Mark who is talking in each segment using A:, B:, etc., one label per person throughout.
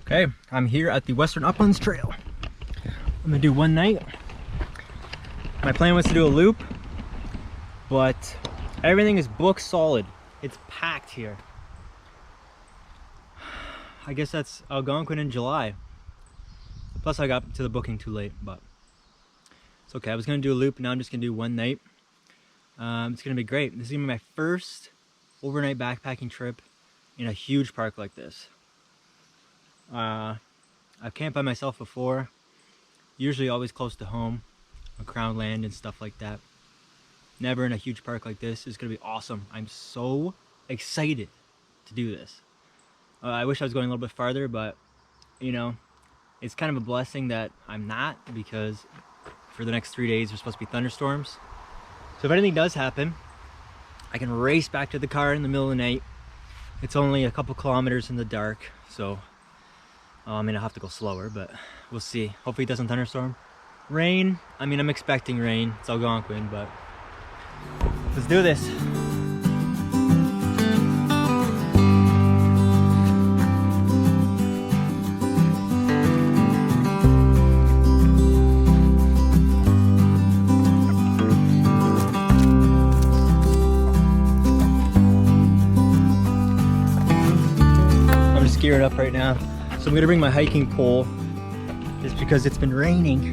A: Okay, I'm here at the Western Uplands Trail. I'm gonna do one night. My plan was to do a loop, but everything is booked solid. It's packed here. I guess that's Algonquin in July. Plus I got to the booking too late, but it's okay. I was gonna do a loop, now I'm just gonna do one night. It's gonna be great. This is gonna be my first overnight backpacking trip in a huge park like this. I've camped by myself before, usually always close to home, on crown land and stuff like that. Never in a huge park like this. It's gonna be awesome. I'm so excited to do this. I wish I was going a little bit farther, but you know, it's kind of a blessing that I'm not, because for the next 3 days there's supposed to be thunderstorms. So if anything does happen, I can race back to the car in the middle of the night. It's only a couple kilometers in the dark, so I mean, I'll have to go slower, but we'll see. Hopefully it doesn't thunderstorm. Rain, I mean, I'm expecting rain. It's Algonquin, but let's do this. I'm just gearing up right now. So I'm gonna bring my hiking pole just because it's been raining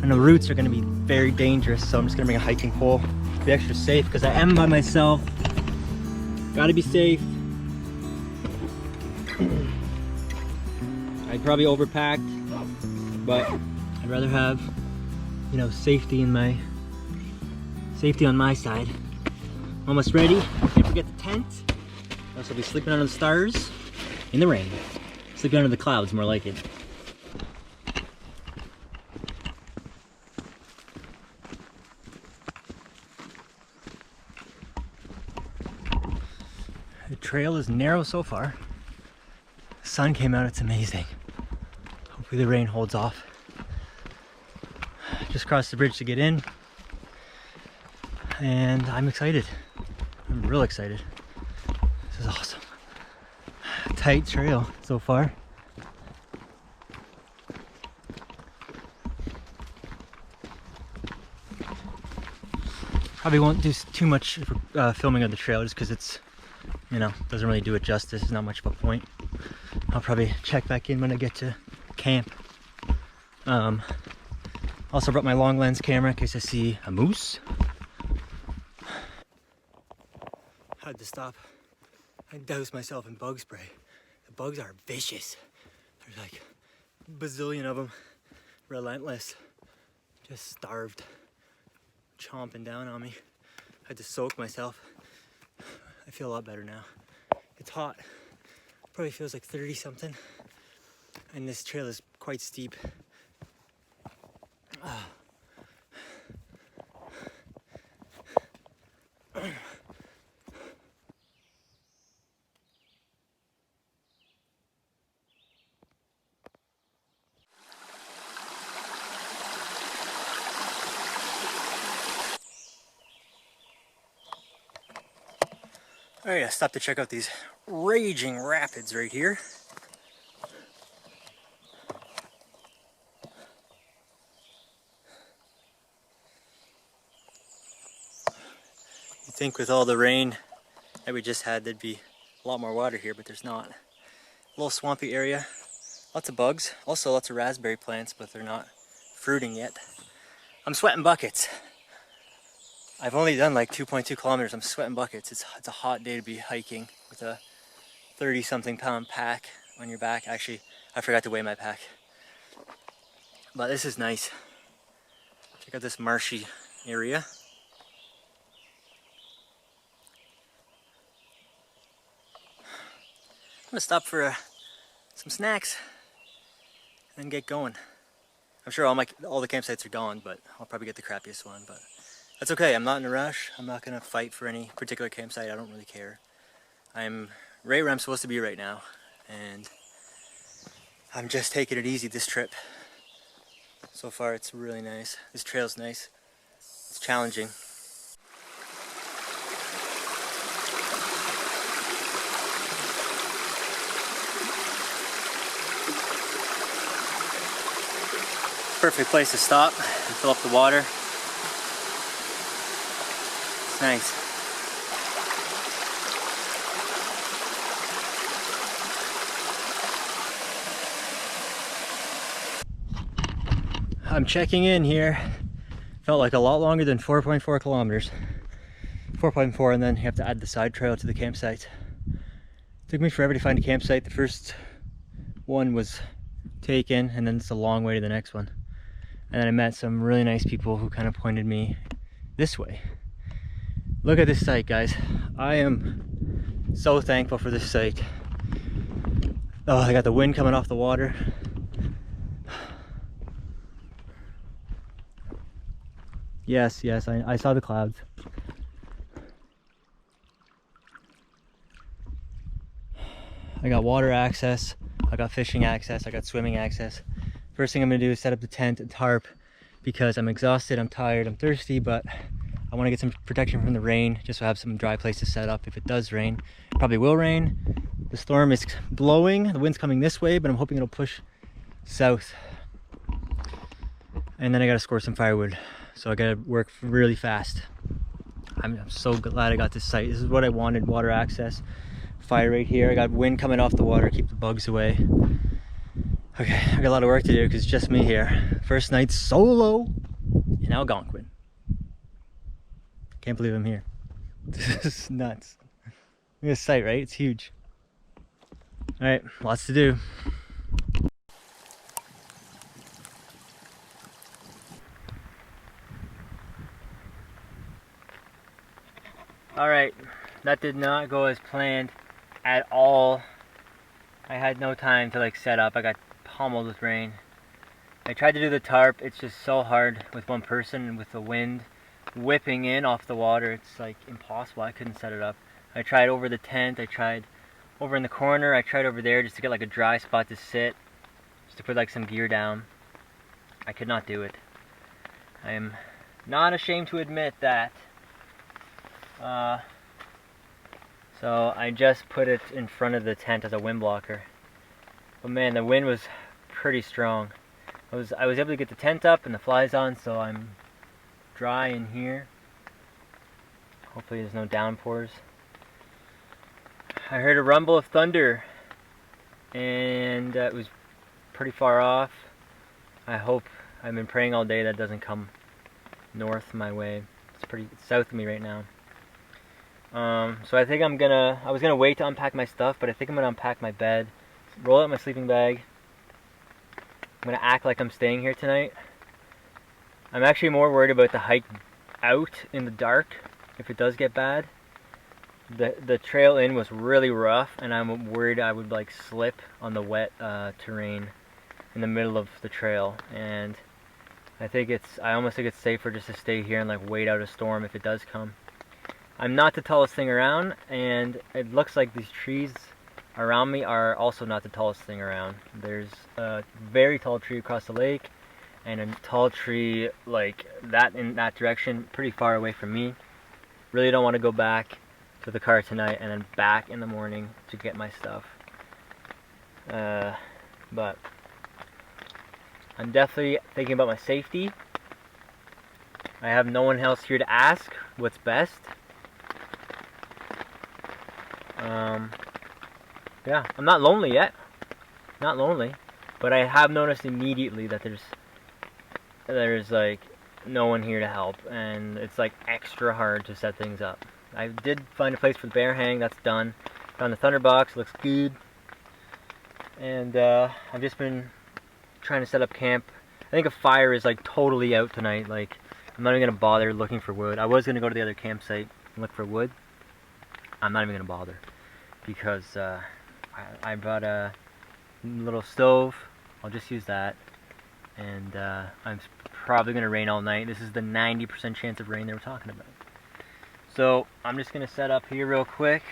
A: and the routes are gonna be very dangerous. So I'm just gonna bring a hiking pole to be extra safe, because I am by myself. Gotta be safe. I'd probably overpacked, but I'd rather have, you know, safety on my side. Almost ready. Can't forget the tent. I'll also be sleeping under the stars in the rain. Sleeping under the clouds, more like it. The trail is narrow so far. The sun came out, it's amazing. Hopefully the rain holds off. Just crossed the bridge to get in. And I'm excited. I'm real excited. This is awesome. Tight trail so far. Probably won't do too much filming of the trail just because it's, you know, doesn't really do it justice. It's not much of a point. I'll probably check back in when I get to camp. Also brought my long lens camera in case I see a moose. Had to stop and douse myself in bug spray. The bugs are vicious. There's like a bazillion of them. Relentless. Just starved. Chomping down on me. I had to soak myself. I feel a lot better now. It's hot. Probably feels like 30 something. And this trail is quite steep. Alright, I stopped to check out these raging rapids right here. You'd think with all the rain that we just had there'd be a lot more water here, but there's not. A little swampy area, lots of bugs, also lots of raspberry plants, but they're not fruiting yet. I'm sweating buckets. I've only done like 2.2 kilometers. I'm sweating buckets. It's a hot day to be hiking with a 30-something pound pack on your back. Actually, I forgot to weigh my pack. But this is nice. Check out this marshy area. I'm gonna stop for some snacks and then get going. I'm sure all the campsites are gone, but I'll probably get the crappiest one. But that's okay, I'm not in a rush. I'm not gonna fight for any particular campsite, I don't really care. I'm right where I'm supposed to be right now, and I'm just taking it easy this trip. So far it's really nice. This trail's nice. It's challenging. perfect place to stop and fill up the water. It's nice. I'm checking in here. Felt like a lot longer than 4.4 kilometers. 4.4, and then you have to add the side trail to the campsite. Took me forever to find a campsite. The first one was taken, and then it's a long way to the next one. And then I met some really nice people who kind of pointed me this way. Look at this site, guys. I am so thankful for this site. Oh, I got the wind coming off the water. Yes, I saw the clouds. I got water access, I got fishing access, I got swimming access. First thing I'm gonna do is set up the tent and tarp because I'm exhausted, I'm tired, I'm thirsty, but I wanna get some protection from the rain just so I have some dry place to set up if it does rain. It probably will rain. The storm is blowing, the wind's coming this way, but I'm hoping it'll push south. And then I gotta score some firewood. So I gotta work really fast. I'm so glad I got this site. This is what I wanted, water access. Fire right here. I got wind coming off the water, keep the bugs away. Okay, I got a lot of work to do because it's just me here. First night solo in Algonquin. Can't believe I'm here. This is nuts. Look at this site, right? It's huge. All right, lots to do. All right, that did not go as planned at all. I had no time to like set up. I got pummeled with rain. I tried to do the tarp. It's just so hard with one person and with the wind whipping in off the water. It's like impossible. I couldn't set it up. I tried over the tent. I tried over in the corner. I tried over there just to get like a dry spot to sit, just to put like some gear down. I could not do it. I am not ashamed to admit that. So I just put it in front of the tent as a wind blocker. But man, the wind was pretty strong. I was able to get the tent up and the flies on, so I'm dry in here. Hopefully there's no downpours. I heard a rumble of thunder, and it was pretty far off. I've been praying all day that doesn't come north my way. It's south of me right now. So I think I was gonna wait to unpack my stuff, but I think I'm gonna unpack my bed, roll out my sleeping bag. I'm gonna act like I'm staying here tonight. I'm actually more worried about the hike out in the dark if it does get bad. The trail in was really rough, and I'm worried I would like slip on the wet terrain in the middle of the trail. And I almost think it's safer just to stay here and like wait out a storm if it does come. I'm not the tallest thing around, and it looks like these trees around me are also not the tallest thing around. There's a very tall tree across the lake, and a tall tree like that in that direction, pretty far away from me. Really don't want to go back to the car tonight and then back in the morning to get my stuff. But I'm definitely thinking about my safety. I have no one else here to ask what's best. Yeah, I'm not lonely yet. Not lonely, but I have noticed immediately that there's like no one here to help, and it's like extra hard to set things up. I did find a place for the bear hang. That's done. Found the thunderbox. Looks good. And I've just been trying to set up camp. I think a fire is like totally out tonight. Like I'm not even gonna bother looking for wood. I was gonna go to the other campsite and look for wood. I'm not even gonna bother because I brought a little stove. I'll just use that, and I'm probably gonna rain all night. This is the 90% chance of rain they were talking about. So I'm just gonna set up here real quick.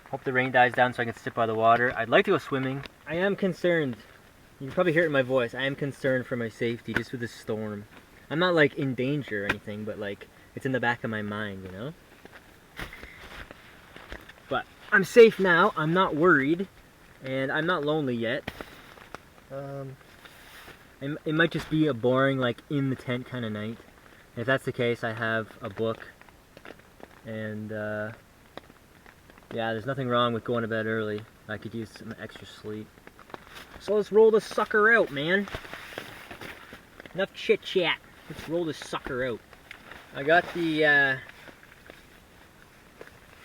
A: Hope the rain dies down so I can sit by the water. I'd like to go swimming. I am concerned. You can probably hear it in my voice. I am concerned for my safety just with this storm. I'm not like in danger or anything, but like it's in the back of my mind, you know? But I'm safe now. I'm not worried, and I'm not lonely yet. It might just be a boring, like, in the tent kind of night. If that's the case, I have a book. And, yeah, there's nothing wrong with going to bed early. I could use some extra sleep. So let's roll this sucker out, man. Enough chit-chat. Let's roll this sucker out. I got the,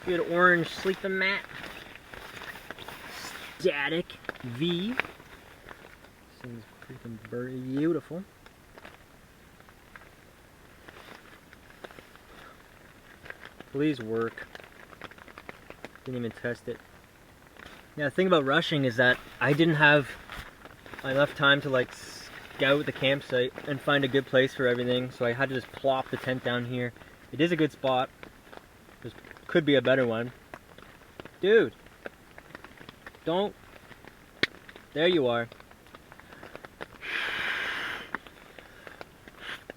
A: good orange sleeping mat. Static V. This thing's freaking beautiful. Please work. Didn't even test it. Yeah, the thing about rushing is that I didn't have enough time to like scout the campsite and find a good place for everything, so I had to just plop the tent down here. It is a good spot. There could be a better one. Dude! Don't... There you are.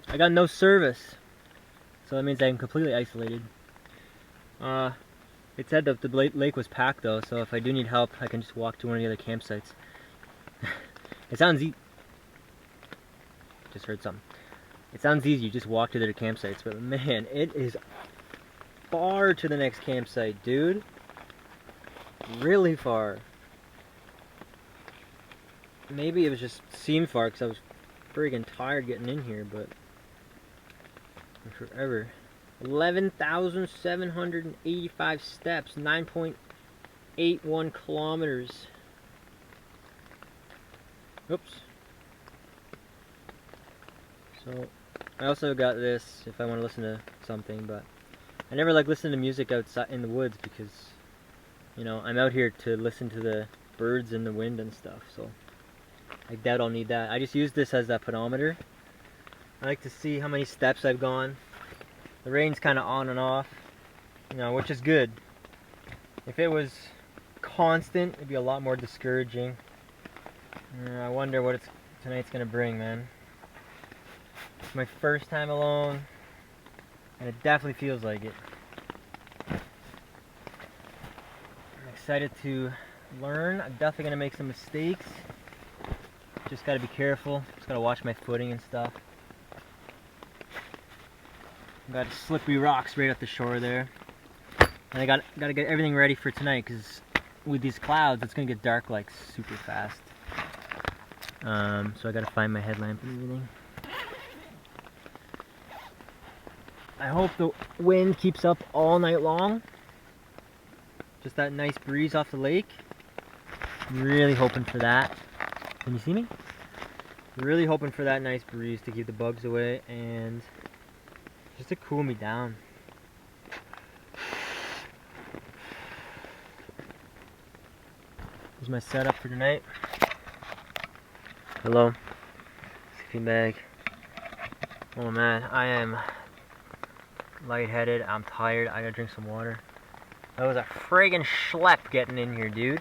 A: I got no service, so that means I'm completely isolated. It said that the lake was packed though, so if I do need help, I can just walk to one of the other campsites. It sounds just heard something. It sounds easy, you just walk to the other campsites, but man, it is far to the next campsite, dude. Really far. Maybe it was just seemed far because I was friggin' tired getting in here, but forever. 11,785 steps, 9.81 kilometers. Oops. So, I also got this if I want to listen to something, but I never like listening to music outside in the woods because, you know, I'm out here to listen to the birds and the wind and stuff, so I doubt I'll need that. I just use this as a pedometer. I like to see how many steps I've gone. The rain's kind of on and off, you know, which is good. If it was constant, it'd be a lot more discouraging. I wonder what tonight's gonna bring, man. It's my first time alone, and it definitely feels like it. I'm excited to learn. I'm definitely gonna make some mistakes. Just gotta be careful. Just gotta watch my footing and stuff. Got slippery rocks right at the shore there, and I gotta get everything ready for tonight because with these clouds, it's gonna get dark like super fast. So I gotta find my headlamp and everything. I hope the wind keeps up all night long. Just that nice breeze off the lake. I'm really hoping for that. Can you see me? Really hoping for that nice breeze to keep the bugs away and just to cool me down. Here's my setup for tonight. Hello. Sleeping bag. Oh man, I am lightheaded. I'm tired. I gotta drink some water. That was a friggin' schlep getting in here, dude.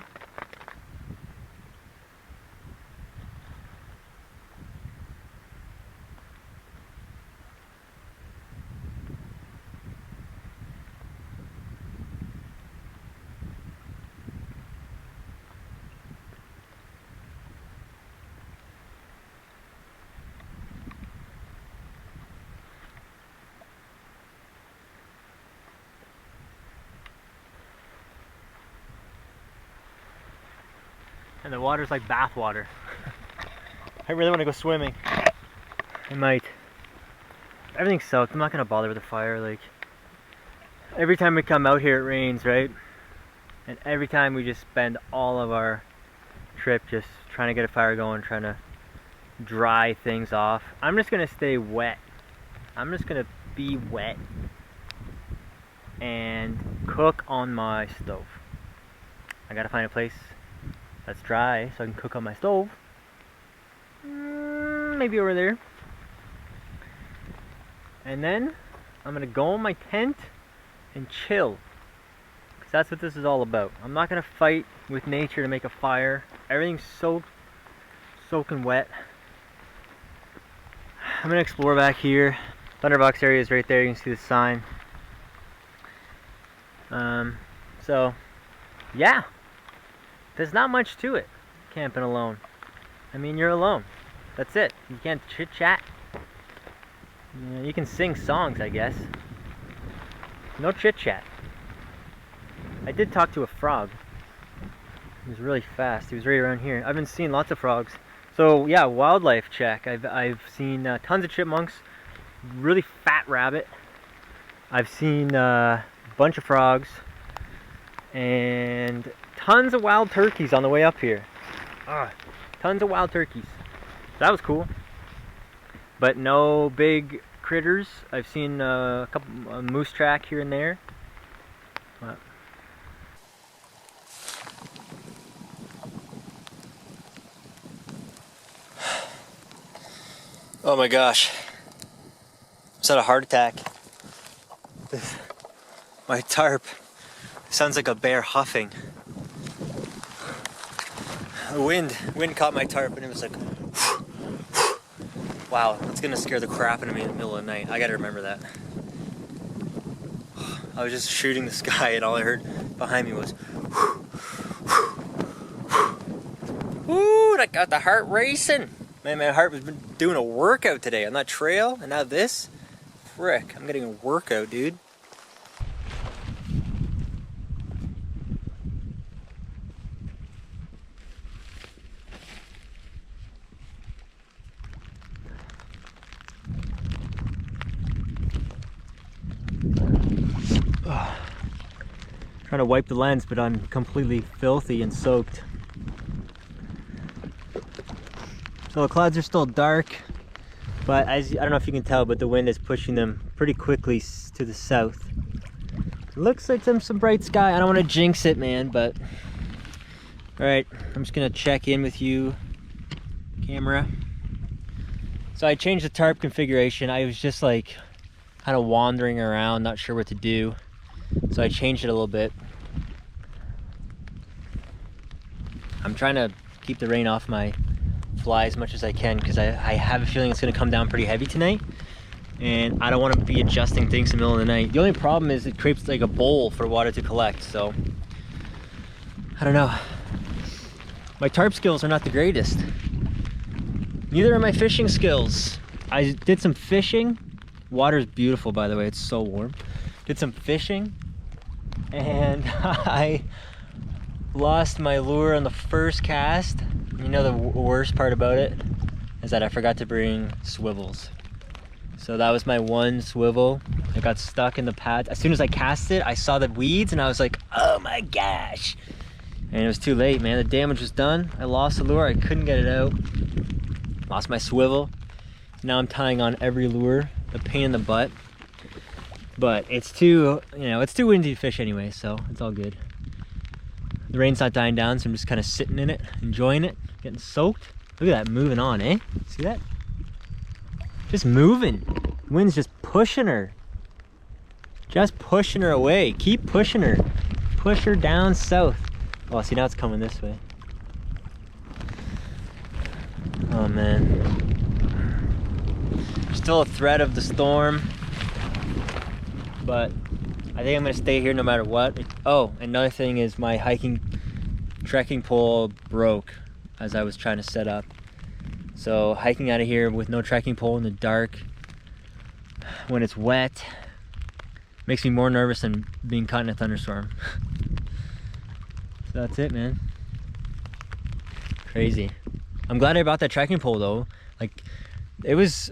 A: And the water's like bath water. I really want to go swimming. I might. Everything's soaked. I'm not gonna bother with the fire. Like, every time we come out here it rains, right? And every time we just spend all of our trip just trying to get a fire going, trying to dry things off. I'm just gonna stay wet. I'm just gonna be wet and cook on my stove. I gotta find a place that's dry so I can cook on my stove. Maybe over there. And then I'm gonna go in my tent and chill, because that's what this is all about. I'm not gonna fight with nature to make a fire. Everything's soaking wet. I'm gonna explore back here. Thunderbox area is right there. You can see the sign. So yeah, there's not much to it camping alone. I mean, you're alone. That's it. You can't chit chat. Yeah, you can sing songs, I guess. No chit chat. I did talk to a frog. He was really fast. He was right around here. I've been seeing lots of frogs. So yeah, wildlife check. I've seen tons of chipmunks, really fat rabbit. I've seen a bunch of frogs and tons of wild turkeys on the way up here. Tons of wild turkeys. That was cool. But no big critters. I've seen a couple moose track here and there. Oh my gosh. I just had a heart attack. My tarp sounds like a bear huffing. The wind caught my tarp and it was like, wow, that's gonna scare the crap out of me in the middle of the night. I gotta remember that. I was just shooting the sky and all I heard behind me was, ooh, I got the heart racing. Man, my heart was been doing a workout today on that trail, and now this? Frick, I'm getting a workout, dude. Trying to wipe the lens, but I'm completely filthy and soaked. So the clouds are still dark, but I don't know if you can tell, but the wind is pushing them pretty quickly to the south. It looks like some bright sky. I don't want to jinx it, man, but all right, I'm just gonna check in with you, camera. So I changed the tarp configuration. I was just like kind of wandering around, not sure what to do. So I changed it a little bit. I'm trying to keep the rain off my fly as much as I can because I have a feeling it's going to come down pretty heavy tonight, and I don't want to be adjusting things in the middle of the night. The only problem is it creates like a bowl for water to collect, so I don't know. My tarp skills are not the greatest. Neither are my fishing skills. I did some fishing. Water's beautiful, by the way. It's so warm. Did some fishing and I lost my lure on the first cast. You know the worst part about it is that I forgot to bring swivels. So that was my one swivel. It got stuck in the pad. As soon as I cast it, I saw the weeds and I was like, oh my gosh. And it was too late, man. The damage was done. I lost the lure. I couldn't get it out. Lost my swivel. Now I'm tying on every lure. A pain in the butt. But it's too, it's too windy to fish anyway, so it's all good. The rain's not dying down, so I'm just kind of sitting in it, enjoying it, getting soaked. Look at that, moving on, eh? See that? Just moving. The wind's just pushing her. Just pushing her away. Keep pushing her. Push her down south. Oh, see, now it's coming this way. Oh, man. There's still a threat of the storm, but I think I'm gonna stay here no matter what. Oh, another thing is my trekking pole broke as I was trying to set up. So hiking out of here with no trekking pole in the dark, when it's wet, makes me more nervous than being caught in a thunderstorm. So that's it, man. Crazy. I'm glad I bought that trekking pole though. Like, it was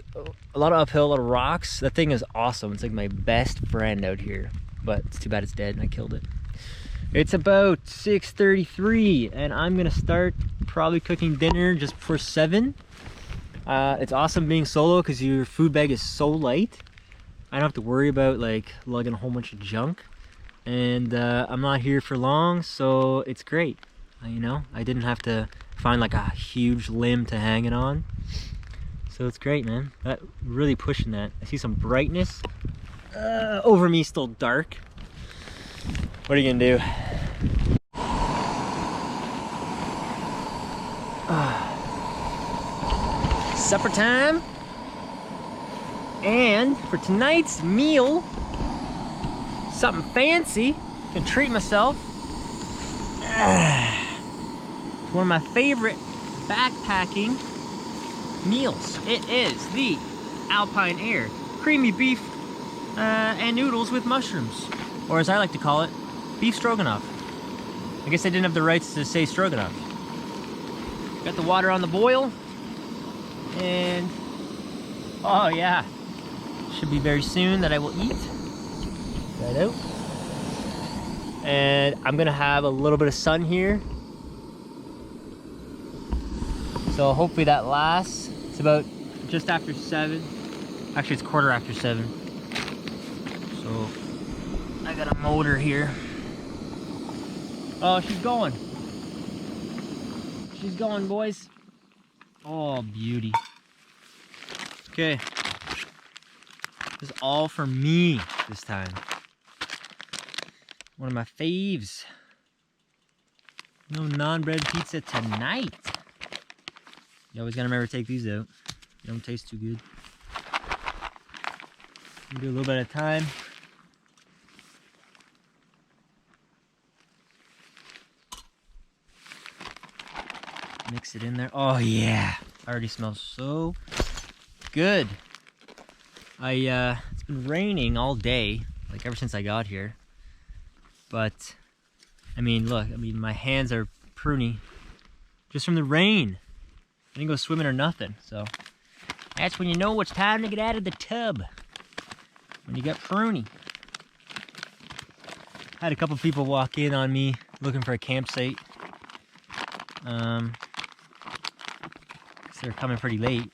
A: a lot of uphill, a lot of rocks. That thing is awesome. It's like my best friend out here, but it's too bad it's dead and I killed it. It's about 6:33 and I'm gonna start probably cooking dinner just for 7. It's awesome being solo because your food bag is so light. I don't have to worry about like lugging a whole bunch of junk, and I'm not here for long, so it's great. I didn't have to find like a huge limb to hang it on. So it's great, man. That really pushing that. I see some brightness. Over me, still dark. What are you gonna do? Supper time. And for tonight's meal, something fancy. Gonna treat myself. It's one of my favorite backpacking
B: meals. It is the Alpine Air creamy beef and noodles with mushrooms, or as I like to call it, beef stroganoff. I guess I didn't have the rights to say stroganoff. Got the water on the boil, and oh yeah, should be very soon that I will eat. Right out. And I'm gonna have a little bit of sun here. So hopefully that lasts. It's about just after 7. Actually, it's quarter after 7. So I got a motor here. Oh, she's going. She's going, boys. Oh, beauty. Okay. This is all for me this time. One of my faves. No non-bread pizza tonight. You always gotta remember to take these out. They don't taste too good. Do a little bit at a time. Mix it in there. Oh yeah, already smells so good. It's been raining all day, like ever since I got here. But I mean, look, my hands are pruny just from the rain. I didn't go swimming or nothing, so that's when you know it's time to get out of the tub. When you get pruny. Had a couple people walk in on me looking for a campsite. They're coming pretty late.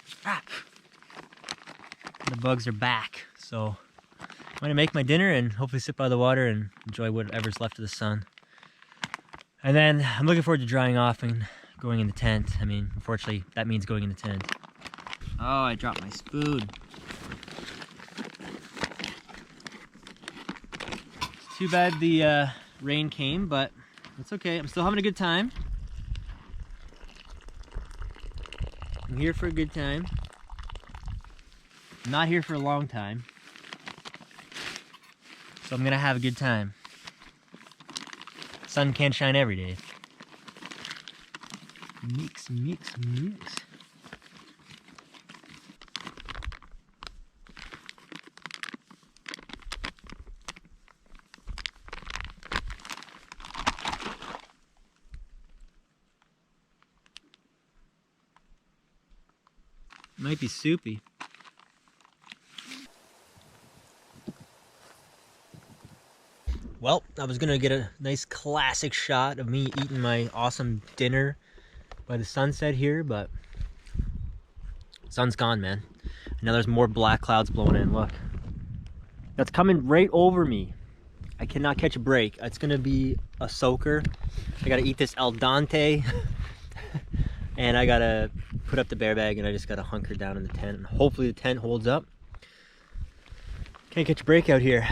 B: The bugs are back, so I'm gonna make my dinner and hopefully sit by the water and enjoy whatever's left of the sun. And then I'm looking forward to drying off and going in the tent. I mean, unfortunately, that means going in the tent. Oh, I dropped my spoon. It's too bad the rain came, but it's okay. I'm still having a good time. I'm here for a good time. I'm not here for a long time. So I'm gonna have a good time. Sun can't shine every day. Mix, mix, mix. Might be soupy. Well, I was gonna get a nice classic shot of me eating my awesome dinner by the sunset here, but sun's gone, man. Now there's more black clouds blowing in. Look, that's coming right over me. I cannot catch a break. It's gonna be a soaker. I gotta eat this al dente, and I gotta put up the bear bag, and I just gotta hunker down in the tent, and hopefully the tent holds up. Can't catch a break out here.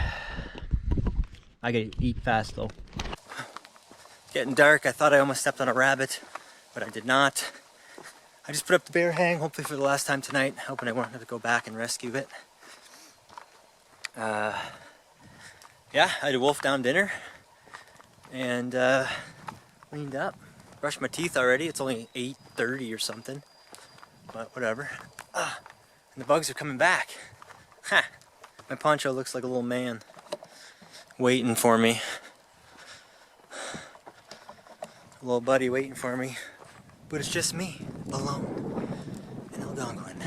B: I gotta eat fast though. Getting dark. I thought I almost stepped on a rabbit, but I did not. I just put up the bear hang, hopefully for the last time tonight, hoping I won't have to go back and rescue it. Yeah, I had a wolf down dinner and cleaned up. Brushed my teeth already. It's only 8:30 or something, but whatever. And the bugs are coming back. Ha! My poncho looks like a little man waiting for me. A little buddy waiting for me. But it's just me, alone, in Algonquin.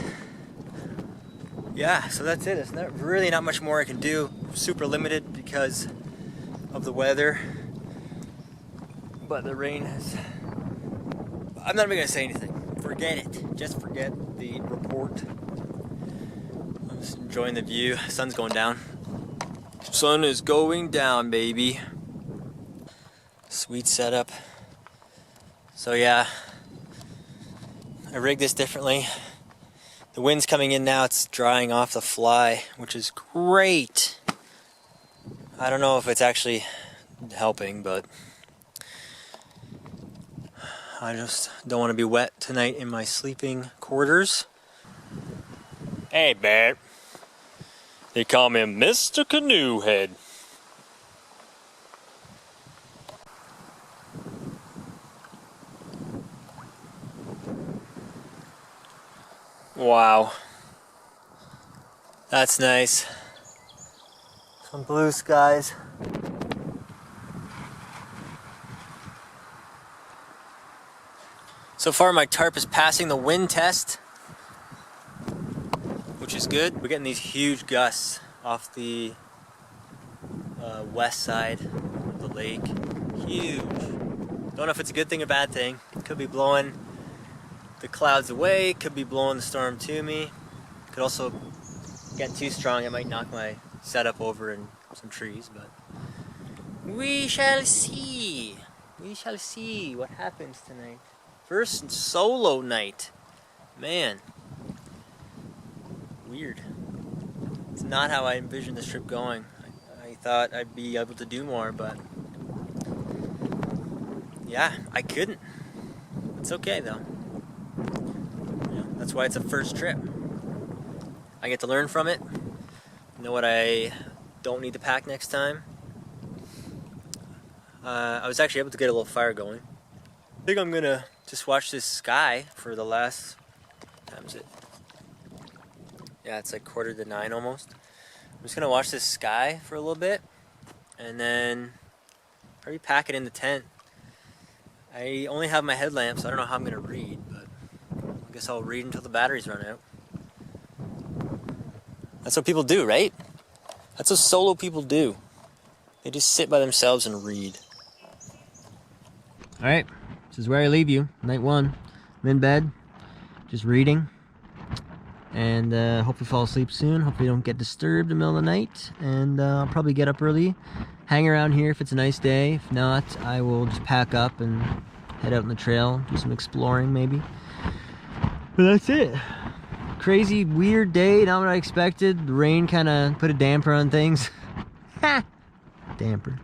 B: Yeah, so that's it. It's really not much more I can do. Super limited because of the weather. But the rain has... I'm not even going to say anything. Forget it. Just forget the report. I'm just enjoying the view. Sun's going down. Sun is going down, baby. Sweet setup. So yeah, I rigged this differently. The wind's coming in now, it's drying off the fly, which is great. I don't know if it's actually helping, but I just don't want to be wet tonight in my sleeping quarters. Hey, Bert. They call me Mr. Canoe Head. Wow. That's nice. Some blue skies. So far my tarp is passing the wind test, which is good. We're getting these huge gusts off the west side of the lake. Huge. Don't know if it's a good thing or bad thing. Could be blowing the clouds away, could be blowing the storm to me. Could also get too strong, it might knock my setup over in some trees, but we shall see. We shall see what happens tonight. First solo night. Man. Weird. It's not how I envisioned this trip going. I thought I'd be able to do more, but yeah, I couldn't. It's okay though. Yeah, that's why it's a first trip. I get to learn from it, know what I don't need to pack next time. I was actually able to get a little fire going. I think I'm gonna just watch this sky for the last, what time is it? Yeah, it's like 8:45 almost. I'm just gonna watch this sky for a little bit and then probably pack it in the tent. I only have my headlamp, so I don't know how I'm gonna read, but I guess I'll read until the batteries run out. That's what people do, right? That's what solo people do. They just sit by themselves and read. Alright, this is where I leave you. Night one. I'm in bed, just reading. And hopefully fall asleep soon. Hopefully don't get disturbed in the middle of the night. And I'll probably get up early, hang around here if it's a nice day. If not, I will just pack up and head out on the trail, do some exploring maybe. But that's it. Crazy, weird day, not what I expected. The rain kind of put a damper on things. Ha! Damper.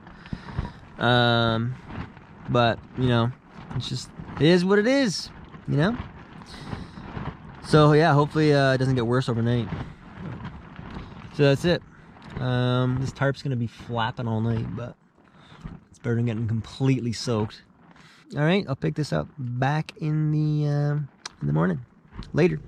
B: But, you know, it's just, it is what it is, you know? So yeah, hopefully it doesn't get worse overnight. So that's it. This tarp's gonna be flapping all night, but it's better than getting completely soaked. All right, I'll pick this up back in the morning. Later.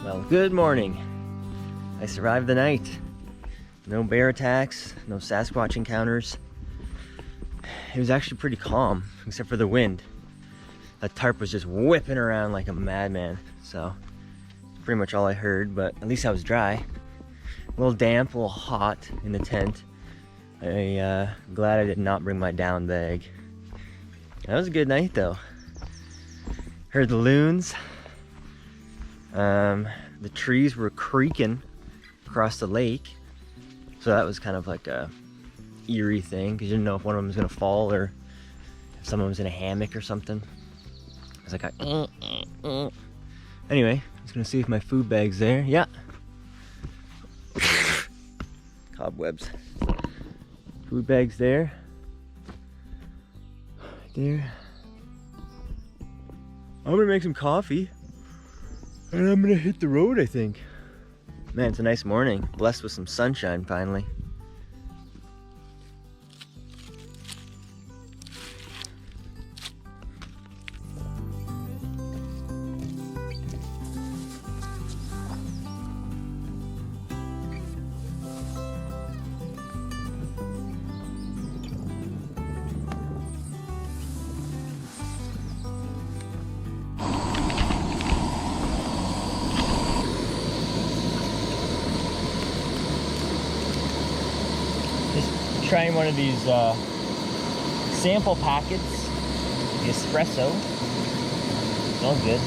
B: Well, good morning. I survived the night. No bear attacks, no Sasquatch encounters. It was actually pretty calm, except for the wind. That tarp was just whipping around like a madman, so pretty much all I heard, but at least I was dry. A little damp, a little hot in the tent. I'm glad I did not bring my down bag. That was a good night though. Heard the loons. The trees were creaking across the lake, so that was kind of like a eerie thing because you didn't know if one of them was gonna fall or if someone was in a hammock or something. It was like a Anyway, I was gonna see if my food bag's there. Yeah. Cobwebs. Food bag's there. There. I'm gonna make some coffee. And I'm gonna hit the road, I think. Man, it's a nice morning. Blessed with some sunshine, finally. Trying one of these sample packets, the espresso. Smells good.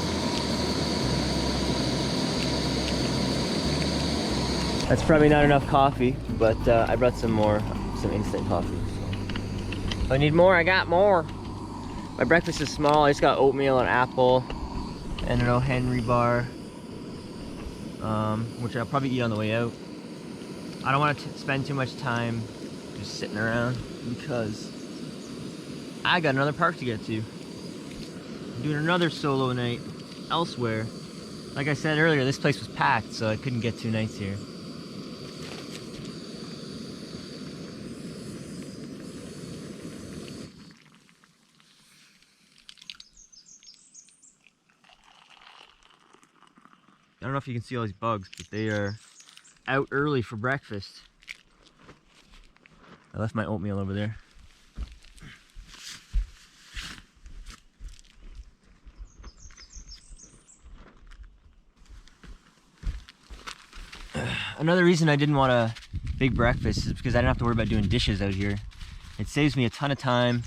B: That's probably not enough coffee, but I brought some instant coffee. So. If I need more, I got more. My breakfast is small. I just got oatmeal and apple and an O. Henry bar, which I'll probably eat on the way out. I don't want to spend too much time just sitting around because I got another park to get to. I'm doing another solo night elsewhere. Like I said earlier, this place was packed, so I couldn't get 2 nights here. I don't know if you can see all these bugs, but they are out early for breakfast. I left my oatmeal over there. Another reason I didn't want a big breakfast is because I didn't have to worry about doing dishes out here. It saves me a ton of time,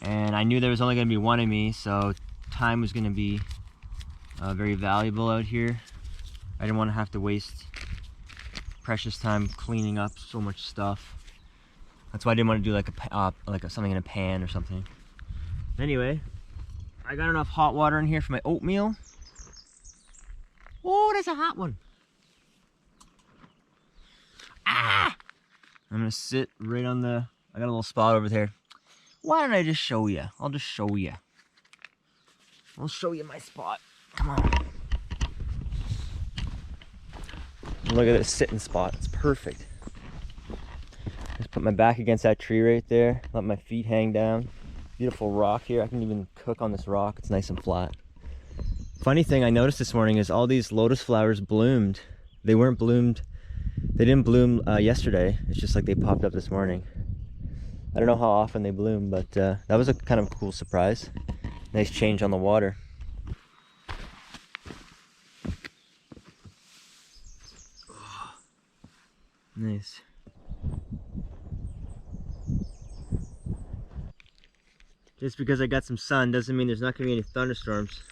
B: and I knew there was only going to be one of me, so time was going to be very valuable out here. I didn't want to have to waste precious time cleaning up so much stuff. That's why I didn't want to do like something in a pan or something. Anyway, I got enough hot water in here for my oatmeal. Oh, that's a hot one. Ah! I'm gonna sit right on the, I got a little spot over there. Why don't I just show you? I'll just show you. I'll show you my spot. Come on. Look at this sitting spot. It's perfect. Just put my back against that tree right there. Let my feet hang down. Beautiful rock here. I can even cook on this rock. It's nice and flat. Funny thing I noticed this morning is all these lotus flowers bloomed. They weren't bloomed. They didn't bloom yesterday. It's just like they popped up this morning. I don't know how often they bloom, but that was a kind of cool surprise. Nice change on the water. Nice. Just because I got some sun doesn't mean there's not going to be any thunderstorms.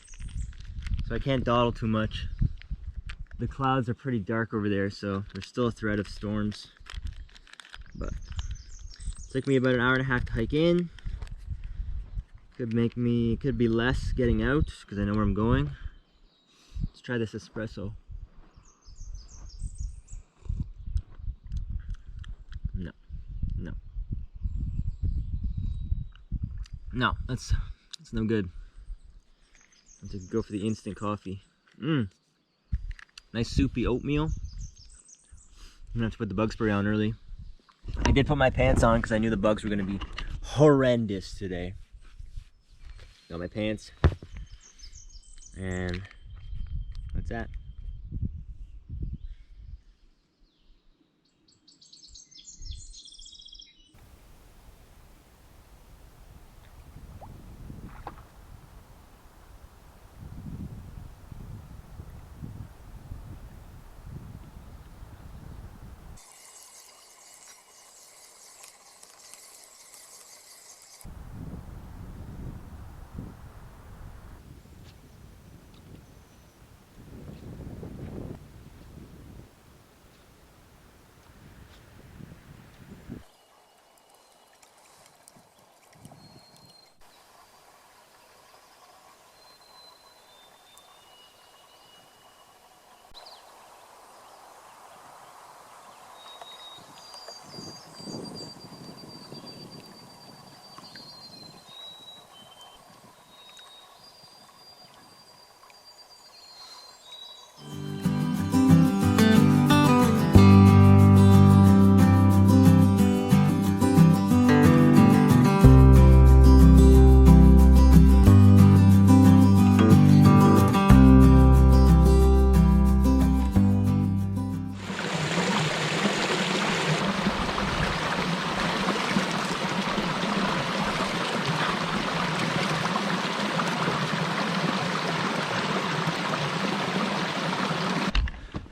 B: So I can't dawdle too much. The clouds are pretty dark over there, so there's still a threat of storms. But it took me about an hour and a half to hike in. Could be less getting out because I know where I'm going. Let's try this espresso. No, that's no good. I have to go for the instant coffee. Nice soupy oatmeal. I'm gonna have to put the bug spray on early. I did put my pants on because I knew the bugs were gonna be horrendous today. Got my pants. And what's that?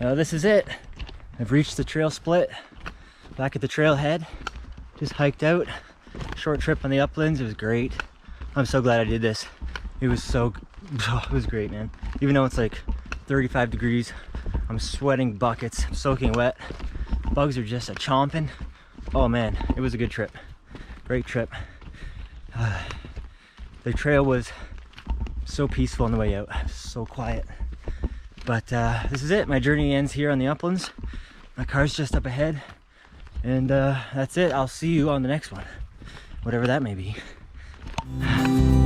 B: Well, this is it. I've reached the trail split. Back at the trailhead. Just hiked out. Short trip on the uplands. It was great. I'm so glad I did this. It was it was great, man. Even though it's like 35 degrees, I'm sweating buckets, I'm soaking wet. Bugs are just a chomping. Oh man, it was a good trip. Great trip. The trail was so peaceful on the way out. So quiet. But this is it. My journey ends here on the uplands. My car's just up ahead. And that's it. I'll see you on the next one. Whatever that may be.
A: it.